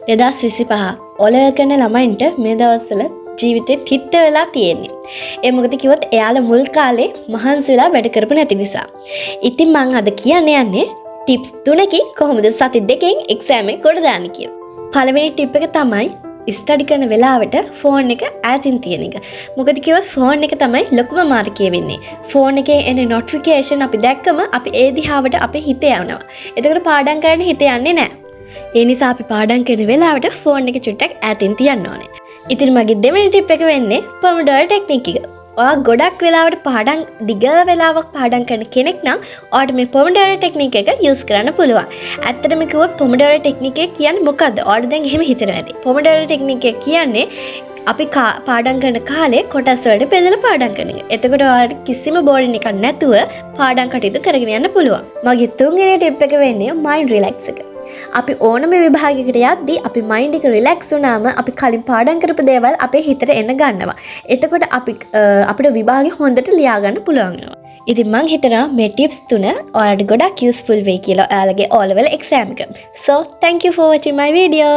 2025 O level කරන ළමයින්ට මේ දවස්වල ජීවිතේ තිත්ත වෙලා තියෙන්නේ. ඒ මොකද කිව්වොත් එයාලා මුල් කාලේ මහන්සි වෙලා වැඩ කරපු නැති නිසා. ඉතින් මම අද කියන්න යන්නේ ටිප්ස් 3කින් කොහොමද සති 2කින් එක්සෑම් එක කොට දාන්නේ කියලා. පළවෙනි ටිප් එක තමයි ස්ටඩි කරන වෙලාවට ෆෝන් එක ඈතින් තියෙන එක. මොකද කිව්වොත් ෆෝන් එක තමයි ලොකුම මාර්කය වෙන්නේ. ෆෝන් එකේ එන නොටිෆිකේෂන් අපි දැක්කම අපි ඒ දිහාවට අපේ හිත යනවා. එතකොට පාඩම් කරන්න හිත යන්නේ නැහැ. ඒ නිසා අපි පාඩම් කරන වෙලාවට ෆෝන් එක චුට්ටක් ඈතින් තියන්න ඕනේ. ඉතින් මගේ දෙවෙනි ටිප් එක වෙන්නේ පොමඩෝරෝ ටෙක්නික් එක. ඔයා ගොඩක් වෙලාවට පාඩම් දිග වෙලාවක් පාඩම් කරන කෙනෙක් නම් ඔයාට මේ පොමඩෝරෝ ටෙක්නික් එක යූස් කරන්න පුළුවන්. ඇත්තටම කිව්වොත් පොමඩෝරෝ ටෙක්නික් එක කියන්නේ මොකද්ද? ඔයාලා දැන් එහෙම හිතනවා ඇති. පොමඩෝරෝ ටෙක්නික් එක කියන්නේ අපි පාඩම් කරන කාලේ කොටස් වලට බෙදලා පාඩම් කරන එක. එතකොට ඔයාලට කිසිම බෝරින් එකක් නැතුව පාඩම් කටයුතු කරගෙන යන්න පුළුවන්. මගේ තුන්වෙනි ටිප් එක වෙන්නේ මයින්ඩ් රිලැක්ස් එක. අපි ඕනම විභාගයකට යද්දී අපි මයින්ඩ් එක රිලැක්ස් වුණාම අපි කලින් පාඩම් කරපු දේවල් අපේ හිතට එන්න ගන්නවා. එතකොට අපිට විභාගෙ හොඳට ලියා ගන්න පුළුවන් වෙනවා. ඉතින් මං හිතනවා මේ ටිප්ස් 3 ඔයාලට ගොඩක් යූස්ෆුල් වෙයි කියලා ඔයාලගේ O level exam එක. So thank you for watching my video.